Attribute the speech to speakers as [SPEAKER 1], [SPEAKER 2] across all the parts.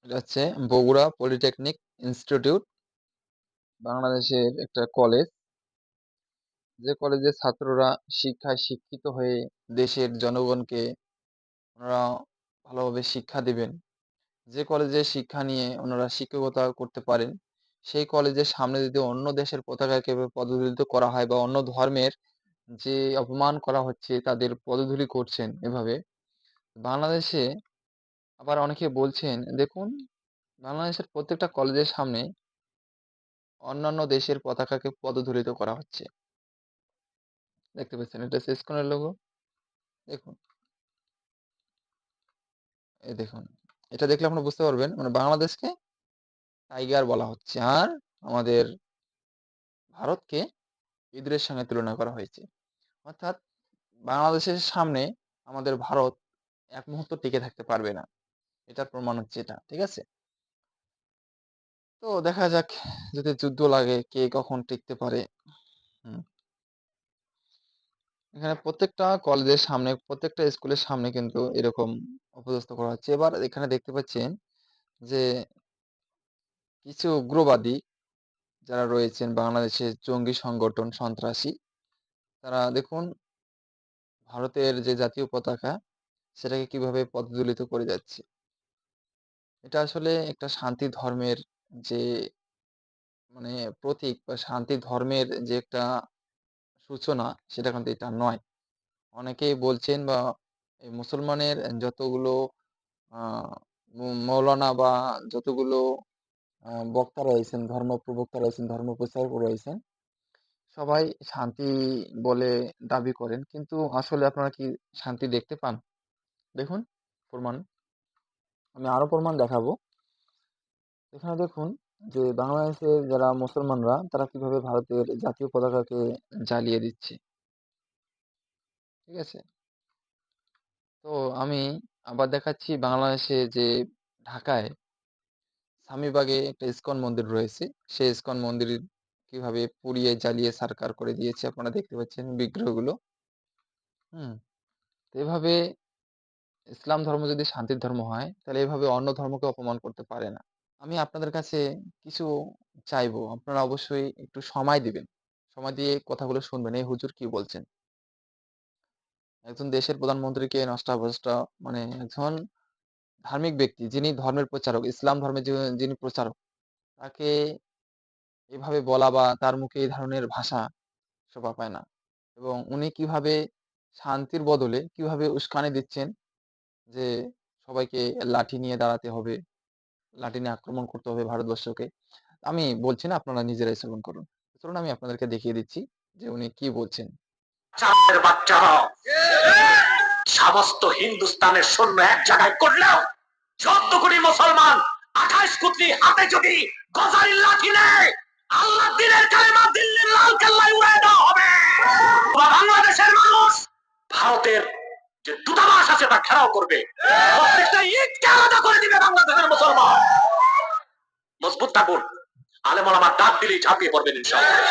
[SPEAKER 1] এটা হচ্ছে Bogura polytechnic institute, বাংলাদেশের একটা কলেজ। যে কলেজের ছাত্ররা শিক্ষায় শিক্ষিত হয়ে দেশের জনগণকে ওনারা ভালোভাবে শিক্ষা দিবেন। যে কলেজে শিক্ষা নিয়ে ওনারা শিক্ষকতা করতে পারেন, সেই কলেজের সামনে যদি অন্য দেশের পতাকাকে পদদলিত করা হয় বা অন্য ধর্মের যে অপমান করা হচ্ছে তাদের পদধূলি করছেন এভাবে বাংলাদেশে। আবার অনেকে বলছেন, দেখুন, বাংলাদেশের প্রত্যেকটা কলেজের সামনে অন্যান্য দেশের পতাকাকে পদধূলিত করা হচ্ছে। দেখতে পাচ্ছেন, এটা হচ্ছে ইসকনের লোগো। দেখুন, এই দেখুন, এটা দেখলে আপনারা বুঝতে পারবেন মানে বাংলাদেশকে টাইগার বলা হচ্ছে আর আমাদের ভারতকে ইঁদুরের সঙ্গে তুলনা করা হয়েছে। অর্থাৎ বাংলাদেশের সামনে আমাদের ভারত এক মুহূর্ত টিকে থাকতে পারবে না, এটার প্রমাণ হচ্ছে এটা। ঠিক আছে, তো দেখা যাক, যদি যুদ্ধ লাগে কে কখন টিকতে পারে। হুম, এখানে প্রত্যেকটা কলেজের সামনে, প্রত্যেকটা স্কুলের সামনে কিন্তু এরকম অপদস্থ করা হচ্ছে। এবার এখানে দেখতে পাচ্ছেন যে কিছু উগ্রবাদী যারা রয়েছেন বাংলাদেশের জঙ্গি সংগঠন সন্ত্রাসী, তারা দেখুন ভারতের যে জাতীয় পতাকা সেটাকে কিভাবে পদদলিত করে যাচ্ছে। এটা আসলে একটা শান্তি ধর্মের যে মানে প্রতীক বা শান্তি ধর্মের যে একটা সূচনা, সেটা কিন্তু এটা নয়। অনেকেই বলছেন বা এই মুসলমানের যতগুলো মৌলানা বা যতগুলো বক্তা রয়েছেন, ধর্ম প্রবক্তা রয়েছেন, ধর্ম প্রচারক রয়েছেন, সবাই শান্তি বলে দাবি করেন, কিন্তু আসলে আপনারা কি শান্তি দেখতে পান? দেখুন প্রমাণ, আমি আরো প্রমাণ দেখাবো। এখানে দেখুন যে বাংলাদেশের যারা মুসলমানরা তারা কিভাবে ভারতের জাতীয় পতাকাকে জ্বালিয়ে দিচ্ছে। ঠিক আছে, তো আমি আবার দেখাচ্ছি বাংলাদেশে যে ঢাকায় স্বামীবাগে একটা ইসকন মন্দির রয়েছে, সেই ইসকন মন্দির কিভাবে পুড়িয়ে জ্বালিয়ে ছারখার করে দিয়েছে আপনারা দেখতে পাচ্ছেন বিগ্রহগুলো। হুম, তো এভাবে ইসলাম ধর্ম যদি শান্তির ধর্ম হয় তাহলে এভাবে অন্য ধর্মকে অপমান করতে পারে না। আমি আপনাদের কাছে কিছু চাইবো, আপনারা অবশ্যই একটু সময় দিবেন, সময় দিয়ে কথাগুলো শুনবেন এই হুজুর কি বলছেন। একজন দেশের প্রধানমন্ত্রীকে নষ্টা ভ্রষ্টা মানে একজন ধার্মিক ব্যক্তি যিনি ধর্মের প্রচারক, ইসলাম ধর্মের যিনি প্রচারক, তাকে এভাবে বলা বা তার মুখে এই ধরনের ভাষা শোভা পায় না। এবং উনি কিভাবে শান্তির বদলে কিভাবে উস্কানি দিচ্ছেন যে সবাইকে লাঠি নিয়ে দাঁড়াতে হবে, লাঠি নিয়ে আক্রমণ করতে হবে ভারতবর্ষকে। আমি বলছি না, আপনারা নিজেরাই শ্রবণ করুন। চলুন আমি আপনাদেরকে দেখিয়ে দিচ্ছি যে উনি কি বলছেন। বাচ্চারা সমস্ত হিন্দুস্তানের সৈন্য এক জায়গায় করলেও 14 কোটি মুসলমান 28 কোটি হাতে যদি গজারির লাঠি নেয়, আল্লাহ দিনের কালেমা দিল্লির লাল কেল্লায় উড়ায় দেওয়া হবে। বাংলাদেশের মানুষ ভারতের যে দূতাবাস আছে তা ঘেরাও করবে, প্রত্যেকটা ইটকে আলাদা করে দিবে বাংলাদেশের মুসলমান। মজবুত থাকুন, আলেম ওলামা ডাক দিলেই ঝাঁপিয়ে পড়বেন ইনশাআল্লাহ।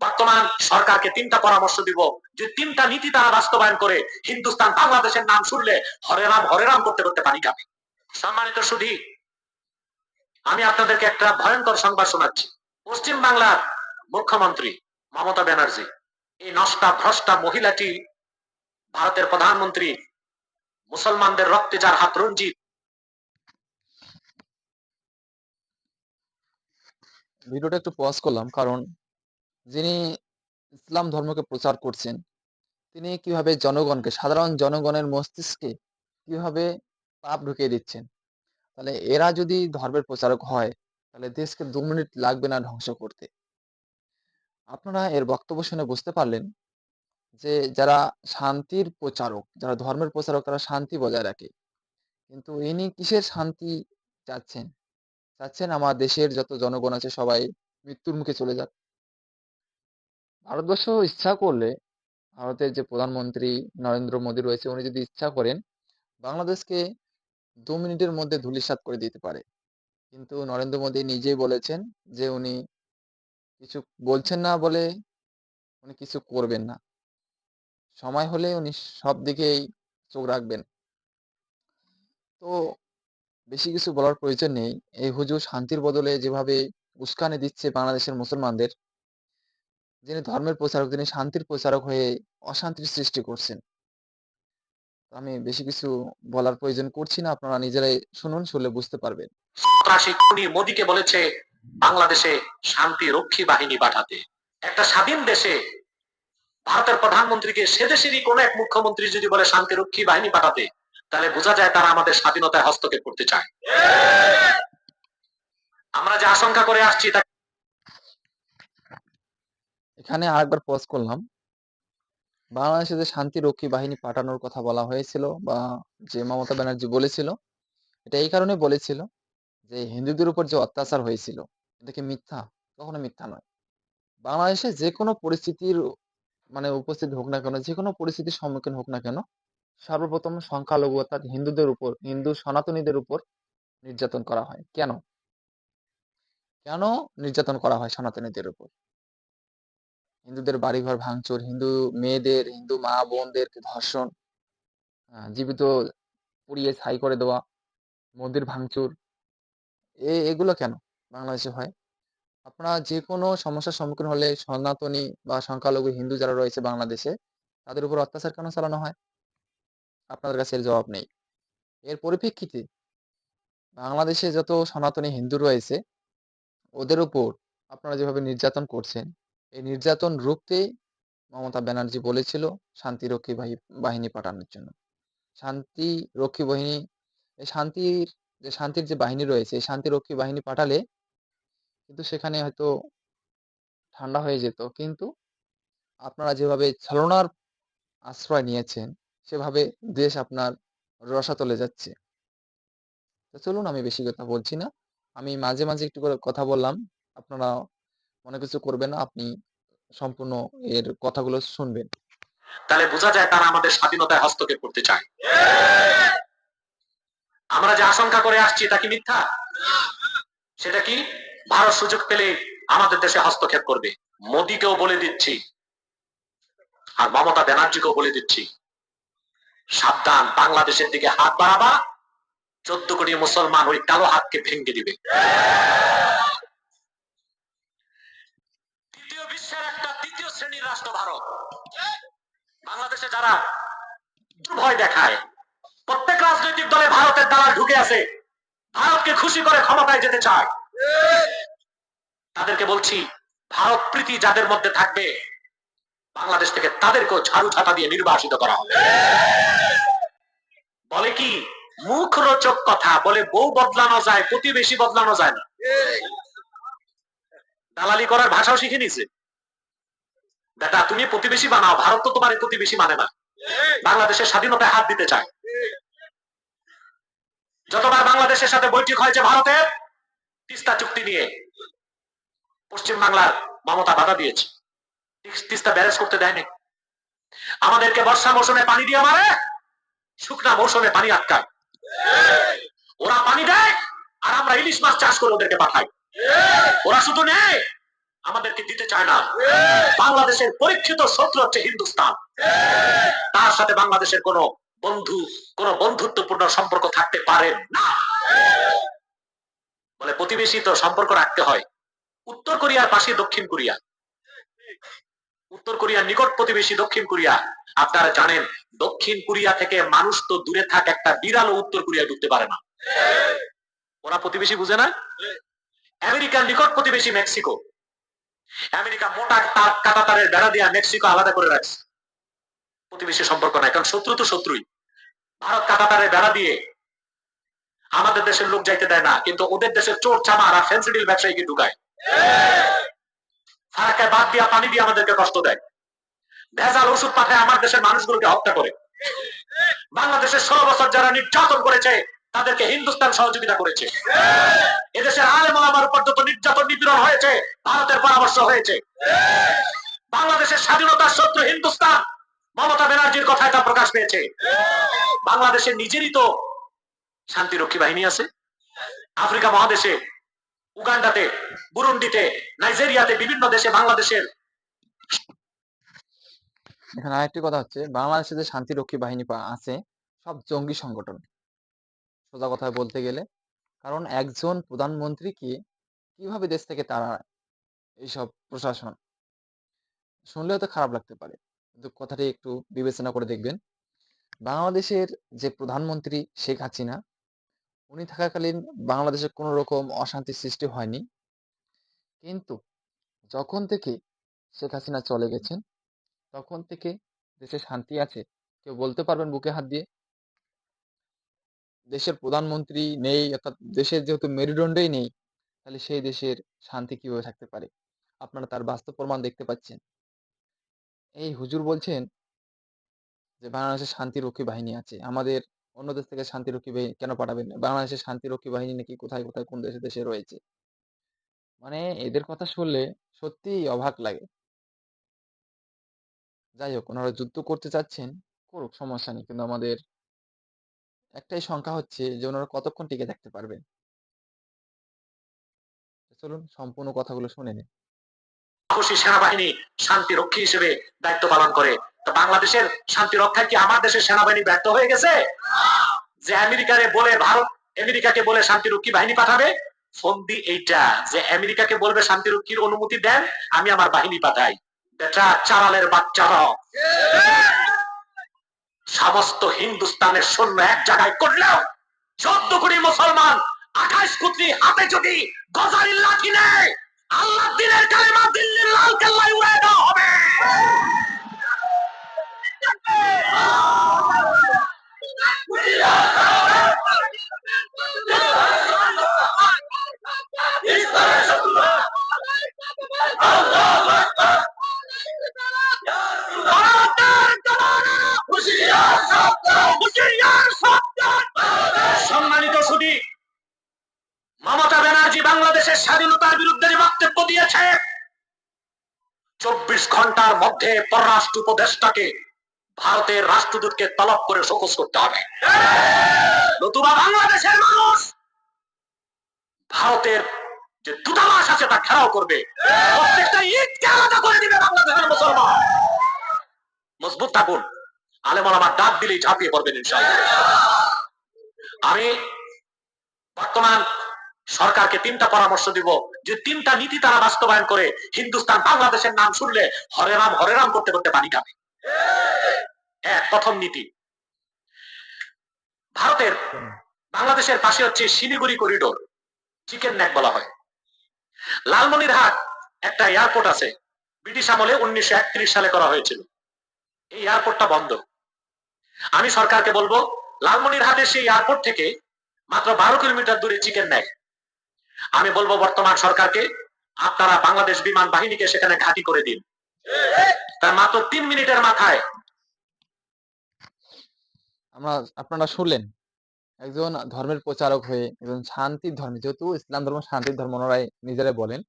[SPEAKER 1] বর্তমান সরকারকে 3টা পরামর্শ দিব, যে 3টা নীতি তারা বাস্তবায়ন করে হিন্দুস্তান বাংলাদেশের নাম শুনলে হরে রাম করতে করতে পানি খাবে। সম্মানিত সুধী, আমি আপনাদেরকে একটা ভয়ঙ্কর সংবাদ শোনাচ্ছি। পশ্চিম বাংলার মুখ্যমন্ত্রী মমতা ব্যানার্জি, এই নষ্টা ভ্রষ্টা মহিলাটি ভারতের প্রধানমন্ত্রী, মুসলমানদের রক্তে যার হাত রঞ্জিত। ভিডিওটা একটু পজ করলাম কারণ যিনি ইসলাম ধর্মকে প্রচার করছেন তিনি কিভাবে জনগণকে, সাধারণ জনগণের মস্তিষ্কে কিভাবে পাপ ঢুকিয়ে দিচ্ছেন। তাহলে এরা যদি ধর্মের প্রচারক হয় তাহলে দেশকে 2 মিনিট লাগবে না ধ্বংস করতে। আপনারা এর বক্তব্য শুনে বুঝতে পারলেন যে যারা শান্তির প্রচারক, যারা ধর্মের প্রচারক, তারা শান্তি বজায় রাখে, কিন্তু ইনি কিসের শান্তি চাচ্ছেন? চাচ্ছেন আমার দেশের যত জনগণ আছে সবাই মৃত্যুর মুখে চলে যাক। ভারতবর্ষ ইচ্ছা করলে, ভারতের যে প্রধানমন্ত্রী নরেন্দ্র মোদী রয়েছে উনি যদি ইচ্ছা করেন বাংলাদেশকে 2 মিনিটের মধ্যে ধূলিসাৎ করে দিতে পারে, কিন্তু নরেন্দ্র মোদী নিজেই বলেছেন যে উনি কিছু বলছেন না বলে উনি কিছু করবেন না। সময় হলে উনি সব দিকেই চোখ রাখবেন। তো বেশি কিছু বলার প্রয়োজন নেই। এই হুজুর শান্তির বদলে যেভাবে উস্কানি দিচ্ছে বাংলাদেশের মুসলমানদের, যিনি ধর্মের প্রচারক, তিনি শান্তির প্রচারক হয়ে অশান্তির সৃষ্টি করছেন। তো আমি বেশি কিছু বলার প্রয়োজন করছি না। আপনারা নিজেরাই শুনুন, শুনলে বুঝতে পারবেন।
[SPEAKER 2] সন্ত্রাসী খুনি মোদিকে বলেছে বাংলাদেশে শান্তি রক্ষী বাহিনী পাঠাতে। একটা স্বাধীন দেশে ভারতের প্রধানমন্ত্রীকে সে দেশেরই কোন এক মুখ্যমন্ত্রী যদি বলে শান্তি রক্ষী বাহিনী পাঠাতে, তাহলে বোঝা যায় তারা আমাদের স্বাধীনতায় হস্তক্ষেপ করতে চায়। আমরা যে আশঙ্কা করে আসছি তা
[SPEAKER 1] এখানে আরেকবার পজ করলাম। বাংলাদেশে যে শান্তিরক্ষী বাহিনী পাঠানোর কথা বলা হয়েছিল বা যে মমতা ব্যানার্জি বলেছিল, এটা এই কারণে বলেছিল যে হিন্দুদের উপর যে অত্যাচার হয়েছিল, এটা কি মিথ্যা? কখনো মিথ্যা নয়। বাংলাদেশে যে কোনো পরিস্থিতির উপস্থিত হোক না কেন, যে কোনো পরিস্থিতির সম্মুখীন হোক না কেন, সর্বপ্রথম সংখ্যালঘু অর্থাৎ হিন্দুদের উপর, হিন্দু সনাতনীদের উপর নির্যাতন করা হয়। কেন? কেন নির্যাতন করা হয় সনাতনীদের উপর? হিন্দুদের বাড়িঘর ভাঙচুর, হিন্দু মেয়েদের, হিন্দু মা বোনদেরকে ধর্ষণ, জীবিত পুড়িয়ে ছাই করে দেওয়া, মন্দির ভাঙচুর, এগুলো কেন বাংলাদেশে হয়? আপনারা যে কোনো সমস্যার সম্মুখীন হলে সনাতনী বা সংখ্যালঘু হিন্দু যারা রয়েছে বাংলাদেশে, তাদের উপর অত্যাচার কেন চালানো হয়? আপনাদের কাছে এর জবাব নেই। এর পরিপ্রেক্ষিতে বাংলাদেশে যত সনাতনী হিন্দু রয়েছে, ওদের উপর আপনারা যেভাবে নির্যাতন করছেন, এই নির্যাতন রুখতে মমতা ব্যানার্জি বলেছিল শান্তিরক্ষী বাহিনী পাঠানোর জন্য। শান্তি রক্ষী বাহিনী, এই শান্তির যে বাহিনী রয়েছে, এই শান্তিরক্ষী বাহিনী পাঠালে কিন্তু সেখানে হয়তো ঠান্ডা হয়ে যেত। কিন্তু আপনারা যেভাবে ছলনার আশ্রয় নিয়েছেন, সেভাবে দেশ আপনার রসাতলে যাচ্ছে। তো চলুন, আমি বেশি কথা বলছি না। আমি মাঝে, মাঝে একটু করে কথা বললাম। আপনারা মনে কিছু করবেন না। আপনি সম্পূর্ণ এর কথাগুলো শুনবেন।
[SPEAKER 2] তাহলে বোঝা যায় তারা আমাদের স্বাধীনতায় হস্তক্ষেপ করতে চায়। আমরা যে আশঙ্কা করে আসছি তা কি মিথ্যা? সেটা কি? ভারত সুযোগ পেলে আমাদের দেশে হস্তক্ষেপ করবে। মোদিকেও বলে দিচ্ছি আর মমতা ব্যানার্জিকেও বলে দিচ্ছি, সাবধান, বাংলাদেশের দিকে হাত বাড়াবা, 14 কোটি মুসলমান ওই কালো হাতকে ভেঙে দিবে। দ্বিতীয় বিশ্বের একটা দ্বিতীয় শ্রেণীর রাষ্ট্র ভারত। বাংলাদেশে যারা ভয় দেখায়, প্রত্যেক রাজনৈতিক দলে ভারতের দালাল ঢুকে আছে, ভারতকে খুশি করে ক্ষমতায় যেতে চায়। তাদেরকে বলছি, ভারত প্রীতি যাদের মধ্যে থাকবে, বাংলাদেশ থেকে তাদেরকেও ঝাড়ু ঝাঁটা দিয়ে নির্বাসিত করা হবে। বলে কি মুখ রোচক কথা, বলে বউ বদলানো যায়, প্রতিবেশী বদলানো যায় না। দালালি করার ভাষাও শিখে নিছে। বেটা তুমি প্রতিবেশী বানাও, ভারত তো তোমার প্রতিবেশী মানে না। বাংলাদেশের স্বাধীনতায় হাত দিতে চায়। যতবার বাংলাদেশের সাথে বৈঠক হয়েছে ভারতের তিস্তা চুক্তি নিয়ে, পশ্চিম বাংলার মমতা বাধা দিয়েছে, তিস্তা ব্যারেজ করতে দেয়নি। আমাদেরকে বর্ষা মৌসুমে পানি দিয়ে মারে, শুকনা মৌসুমে পানি আটকায়। ওরা পানি দেয় আর আমরা ইলিশ মাছ চাষ করে ওদেরকে পাঠাই। ওরা শুধু নেয়, আমাদেরকে দিতে চায় না। বাংলাদেশের পরীক্ষিত শত্রু হচ্ছে হিন্দুস্তান। তার সাথে বাংলাদেশের কোন বন্ধুত্বপূর্ণ সম্পর্ক থাকতে পারে না। বলে প্রতিবেশী তো সম্পর্ক রাখতে হয়। উত্তর কোরিয়ার পাশে দক্ষিণ কোরিয়া, উত্তর কোরিয়ার নিকট প্রতিবেশী দক্ষিণ কোরিয়া। আপনারা জানেন দক্ষিণ কোরিয়া থেকে মানুষ তো দূরে থাক, একটা বিড়ালও উত্তর কোরিয়া ঢুকতে পারে না। ওরা প্রতিবেশী বুঝে না। আমেরিকার নিকট প্রতিবেশী মেক্সিকো, আমেরিকা মোটা কাঁটাতারের বেড়া দিয়ে মেক্সিকো আলাদা করে রাখছে, প্রতিবেশী সম্পর্ক নাই, কারণ শত্রু তো শত্রুই। ভারত কাঁটাতারের বেড়া দিয়ে আমাদের দেশের লোক যাইতে দেয় না, কিন্তু ওদের দেশের চোর চামার আর ফেন্সিডিল ব্যবসায়ীকে ঢুকায়। ফারাক্কায় বাদ দিয়া পানি দিয়ে আমাদেরকে কষ্ট দেয়, ভেজাল ওষুধ পাঠায় আমার দেশের মানুষগুলোকে হত্যা করে। বাংলাদেশের 16 বছর যারা নির্যাতন করেছে তাদেরকে হিন্দুস্তান সহযোগিতা করেছে। এদেশের আলেম ওলামার উপর যত নির্যাতন নিপীড়ন হয়েছে ভারতের পরামর্শ হয়েছে। বাংলাদেশের স্বাধীনতার শত্রু হিন্দুস্তান, মমতা ব্যানার্জির কথায় তা প্রকাশ পেয়েছে। বাংলাদেশের নিজেরই তো শান্তিরক্ষী বাহিনী আছে। আফ্রিকা মহাদেশে, উগান্ডাতে, বুরুন্ডিতে, নাইজেরিয়াতে, বিভিন্ন দেশে বাংলাদেশের।
[SPEAKER 1] এখানে আরেকটি কথা হচ্ছে, বাংলাদেশে যে শান্তিরক্ষী বাহিনী আছে, সব জঙ্গি সংগঠন। সোজা কথায় বলতে গেলে। কারণ একজন প্রধানমন্ত্রীকে কিভাবে দেশ থেকে তাড়ায় এইসব প্রশাসন, শুনলে হয়তো খারাপ লাগতে পারে। কিন্তু কথাটি একটু বিবেচনা করে দেখবেন। বাংলাদেশের যে প্রধানমন্ত্রী শেখ হাসিনা, উনি থাকাকালীন বাংলাদেশে কোনো রকম অশান্তির সৃষ্টি হয়নি। কিন্তু যখন থেকে শেখ হাসিনা চলে গেছেন, তখন থেকে দেশে শান্তি আছে? কেউ বলতে পারবেন বুকে হাত দিয়ে? দেশের প্রধানমন্ত্রী নেই, অর্থাৎ দেশের যেহেতু মেরুদণ্ডই নেই, তাহলে সেই দেশের শান্তি কিভাবে থাকতে পারে? আপনারা তার বাস্তব প্রমাণ দেখতে পাচ্ছেন। এই হুজুর বলছেন যে বাংলাদেশে শান্তিরক্ষী বাহিনী আছে। আমাদের অন্য দেশ থেকে শান্তিরক্ষী বাহিনী কেন পাঠাবেন? বাংলাদেশের শান্তিরক্ষী বাহিনী নাকি কোথায়, কোথায় কোন দেশে, দেশে রয়েছে। মানে এদের কথা শুনলে সত্যিই অবাক লাগে। যাই হোক, ওনারা যুদ্ধ করতে চাচ্ছেন, করুক, সমস্যা নেই। কিন্তু আমাদের একটাই শঙ্কা হচ্ছে যে ওনারা কতক্ষণ টিকে থাকতে পারবেন। চলুন সম্পূর্ণ কথাগুলো শুনে নিন।
[SPEAKER 2] সাহসী সেনাবাহিনী শান্তি রক্ষী হিসেবে দায়িত্ব পালন করে। তো বাংলাদেশের শান্তি রক্ষায় কি আমার দেশের সেনাবাহিনী ব্যর্থ হয়ে গেছে? যে আমেরিকারে বলে ভারত আমেরিকাকে বলে শান্তিরক্ষী বাহিনী পাঠাবে, ফন্দি এইটা যে আমেরিকাকে বলবে শান্তিরক্ষীর অনুমতি দেন, আমি আমার বাহিনী পাঠাই। বেটা চালালের বাচ্চারা সমস্ত হিন্দুস্তানের সৈন্য এক জায়গায় করলেও 14 কোটি মুসলমান 28 কোটি হাতে যদি গজারির লাঠি নেয়, আল্লাহ দিনের কালেমা দিল্লির লাল কেল্লায় উড়ে দেওয়া হবে। সম্মানিত সুধী, মমতা ব্যানার্জি বাংলাদেশের স্বাধীনতার বিরুদ্ধে যে বক্তব্য দিয়েছে, 24 ঘন্টার মধ্যে পররাষ্ট্র উপদেষ্টাকে ভারতের রাষ্ট্রদূতকে তলব করে শোকজ করতে হবে, নতুবা বাংলাদেশের মানুষ ভারতের যে দূতাবাস আছে তা ঘেরাও করবে, প্রত্যেকটা ইটকে আলাদা করে দিবে বাংলাদেশের মুসলমান। মজবুত থাকুন, আলেম ওলামার ডাক দিলেই ঝাঁপিয়ে পড়বেন ইনশাআল্লাহ। আমি বর্তমান সরকারকে 3টা পরামর্শ দিব, যে 3টা নীতি তারা বাস্তবায়ন করে হিন্দুস্তান বাংলাদেশের নাম শুনলে হরে রাম করতে করতে পানি খাবে। প্রথম নীতি, ভারতের বাংলাদেশের পাশে হচ্ছে শিলিগুড়ি করিডোর, চিকেন নেক বলা হয়। লালমনিরহাট একটা এয়ারপোর্ট আছে, ব্রিটিশ আমলে 1931 সালে করা হয়েছিল। এই এয়ারপোর্টটা বন্ধ। আমি সরকারকে বলবো লালমনিরহাটের সেই এয়ারপোর্ট থেকে মাত্র 12 কিলোমিটার দূরে চিকেন নেক। আমি বলবো বর্তমান সরকারকে, আপনারা বাংলাদেশ বিমান বাহিনীকে সেখানে ঘাঁটি করে দিন। তার মাত্র 3 মিনিটের মাথায়
[SPEAKER 1] আপনারা শুনলেন, একজন ধর্মের প্রচারক হয়ে, একজন শান্তির ধর্মী, যেহেতু ইসলাম ধর্ম শান্তির ধর্ম ওনারাই নিজেরাই বলেন,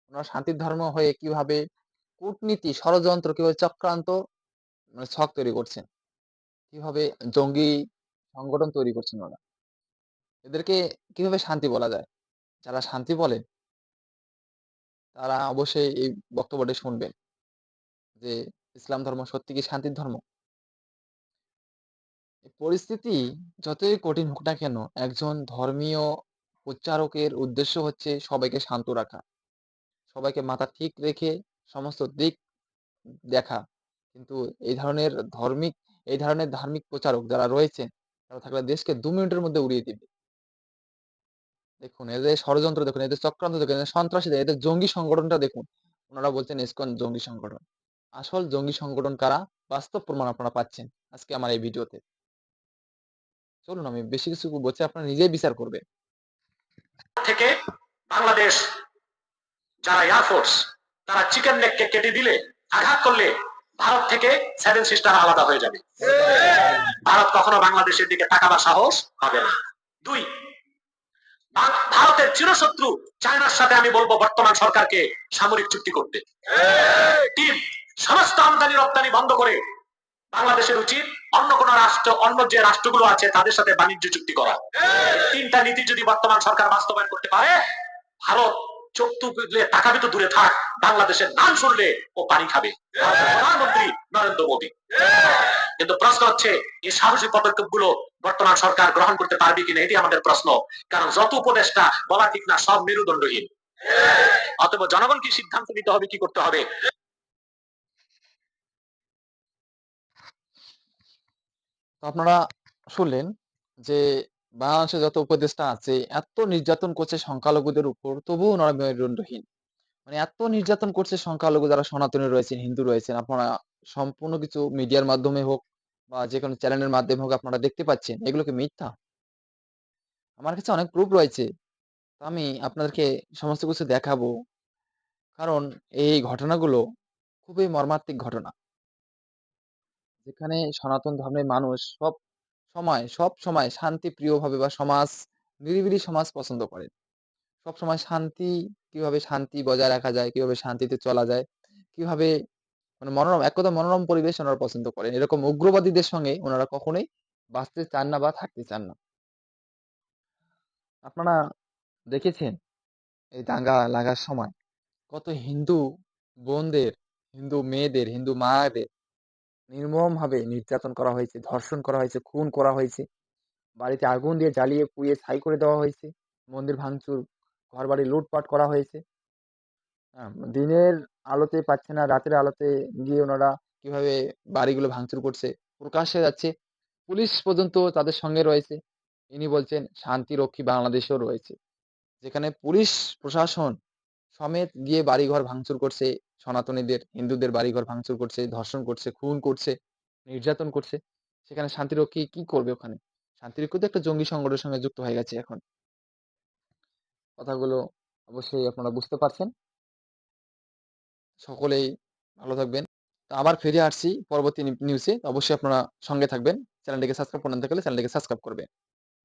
[SPEAKER 1] ওনারা শান্তির ধর্ম হয়ে কিভাবে কূটনীতি, ষড়যন্ত্র, কিভাবে চক্রান্ত, মানে ছক তৈরি করছেন, কিভাবে জঙ্গি সংগঠন তৈরি করছেন ওরা। এদেরকে কিভাবে শান্তি বলা যায়? যারা শান্তি বলে তারা অবশ্যই এই বক্তব্যটি শুনবেন যে ইসলাম ধর্ম সত্যি কি শান্তির ধর্ম? পরিস্থিতি যতই কঠিন হোক না কেন, একজন ধর্মীয় প্রচারকের উদ্দেশ্য হচ্ছে সবাইকে শান্ত রাখা, সবাইকে মাথা ঠিক রেখে সমস্ত দিক দেখা। কিন্তু এই ধরনের ধর্মিক এই ধরনের ধার্মিক প্রচারক যারা রয়েছেন, তারা থাকলে দেশকে 2 মিনিটের মধ্যে উড়িয়ে দিবে। দেখুন এদের ষড়যন্ত্র দেখুন, এদের চক্রান্ত দেখুন, এদের সন্ত্রাসীদের, এদের জঙ্গি সংগঠনটা দেখুন। ওনারা বলছেন ইসকন জঙ্গি সংগঠন। আসল জঙ্গি সংগঠন কারা, বাস্তব প্রমাণ আপনারা পাচ্ছেন আজকে আমার এই ভিডিওতে। চলুন, আমি বেশি কিছু বলছি, আপনারা নিজেই বিচার করবেন।
[SPEAKER 2] থেকে বাংলাদেশ যারা এয়ারফোর্স, তারা চিকেন নেককে কেটে দিলে, আঘাত করলে ভারত থেকে 7 সিস্টার আলাদা হয়ে যাবে। ভারত কখনো বাংলাদেশের দিকে তাকাবার সাহস হবে না। 2, ভারতের চিরশত্রু চায়নার সাথে আমি বলবো বর্তমান সরকারকে সামরিক চুক্তি করতে। 3, সমস্ত আমদানি রপ্তানি বন্ধ করে বাংলাদেশের উচিত অন্য কোন রাষ্ট্র, অন্য যে রাষ্ট্রগুলো আছে তাদের সাথে বাণিজ্য চুক্তি করা। 3টা নীতি যদি বর্তমান সরকার বাস্তবায়ন করতে পারে, ভারত চোখ তুলে তাকাবি তো দূরে থাক, বাংলাদেশের নাম শুনলে ও পানি খাবে। প্রধানমন্ত্রী নরেন্দ্র মোদী। কিন্তু প্রশ্ন হচ্ছে এই সাহসী পদক্ষেপ গুলো বর্তমান সরকার গ্রহণ করতে পারবে কিনা, এটি আমাদের প্রশ্ন। কারণ যত উপদেষ্টা বলা ঠিক না সব মেরুদণ্ডহীন। অতএব জনগণকে সিদ্ধান্ত নিতে হবে কি করতে হবে।
[SPEAKER 1] তো আপনারা শুনলেন যে বাংলাদেশে যত উপদেষ্টা আছে এত নির্যাতন করছে সংখ্যালঘুদের উপর, তবুও ওনারা মেরুদণ্ডহীন। মানে এত নির্যাতন করছে সংখ্যালঘু যারা সনাতনী রয়েছেন, হিন্দু রয়েছেন। আপনারা সম্পূর্ণ কিছু মিডিয়ার মাধ্যমে হোক বা যেকোনো চ্যানেলের মাধ্যমে হোক আপনারা দেখতে পাচ্ছেন। এগুলো কি মিথ্যা? আমার কাছে অনেক প্রুফ রয়েছে। তো আমি আপনাদেরকে সমস্ত কিছু দেখাবো। কারণ এই ঘটনাগুলো খুবই মর্মান্তিক ঘটনা। যেখানে সনাতন ধর্মের মানুষ সব সময় শান্তিপ্রিয়ভাবে বা নিরিবিলি সমাজ পছন্দ করে। সবসময় কিভাবে শান্তি বজায় রাখা যায়, কিভাবে শান্তিতে চলা যায়, কিভাবে মানে এক কথায় মনোরম পরিবেশ ওনারা পছন্দ করেন। এরকম উগ্রবাদীদের সঙ্গে ওনারা কখনোই বাঁচতে চান না বা থাকতে চান না। আপনারা দেখেছেন এই দাঙ্গা লাগার সময় কত হিন্দু বোনদের, হিন্দু মেয়েদের, হিন্দু মাদের নির্মমভাবে নির্যাতন করা হয়েছে, ধর্ষণ করা হয়েছে, খুন করা হয়েছে। বাড়িতে আগুন দিয়ে জ্বালিয়ে পুড়িয়ে ছাই করে দেওয়া হয়েছে। মন্দির ভাঙচুর, ঘরবাড়ি লুটপাট করা হয়েছে। দিনের আলোতে পাচ্ছে না, রাতের আলোতে গিয়ে ওনারা কিভাবে বাড়িগুলো ভাঙচুর করছে প্রকাশ্যে যাচ্ছে। পুলিশ পর্যন্ত তাদের সঙ্গে রয়েছে। ইনি বলছেন শান্তিরক্ষী বাংলাদেশেও রয়েছে। যেখানে পুলিশ প্রশাসন সমেত গিয়ে বাড়িঘর ভাঙচুর করছে, সনাতনীদের, হিন্দুদের বাড়িঘর ভাঙচুর করছে, ধর্ষণ করছে, খুন করছে, নির্যাতন করছে। সেখানে শান্তিরক্ষী কি করবে ওখানে? শান্তিরক্ষী তো একটা জঙ্গি সংগঠনের সঙ্গে যুক্ত হয়ে গেছে এখন। কথাগুলো অবশ্যই আপনারা বুঝতে পারছেন। সকলেই ভালো থাকবেন। তো আবার ফিরে আসছি পরবর্তী নিউজে। অবশ্যই আপনারা সঙ্গে থাকবেন। চ্যানেলটিকে সাবস্ক্রাইব করে না থাকলে চ্যানেলটিকে সাবস্ক্রাইব করবেন।